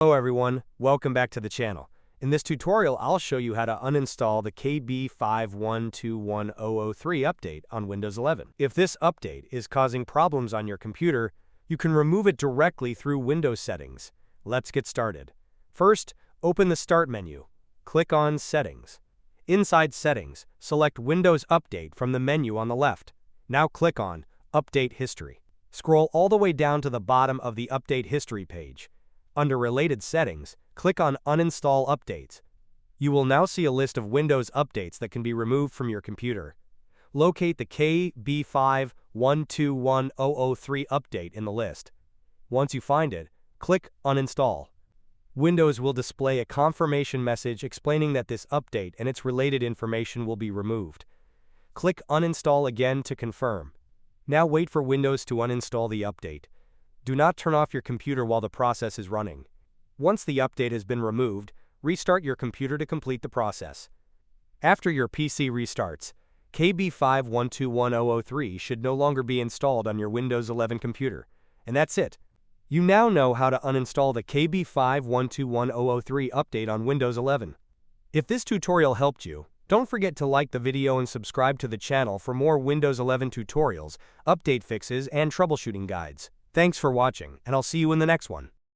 Hello everyone, welcome back to the channel. In this tutorial, I'll show you how to uninstall the KB5121003 update on Windows 11. If this update is causing problems on your computer, you can remove it directly through Windows settings. Let's get started. First, open the Start menu. Click on Settings. Inside Settings, select Windows Update from the menu on the left. Now click on Update History. Scroll all the way down to the bottom of the Update History page. Under Related Settings, click on Uninstall Updates. You will now see a list of Windows updates that can be removed from your computer. Locate the KB5121003 update in the list. Once you find it, click Uninstall. Windows will display a confirmation message explaining that this update and its related information will be removed. Click Uninstall again to confirm. Now wait for Windows to uninstall the update. Do not turn off your computer while the process is running. Once the update has been removed, restart your computer to complete the process. After your PC restarts, KB5121003 should no longer be installed on your Windows 11 computer. And that's it. You now know how to uninstall the KB5121003 update on Windows 11. If this tutorial helped you, don't forget to like the video and subscribe to the channel for more Windows 11 tutorials, update fixes, and troubleshooting guides. Thanks for watching, and I'll see you in the next one.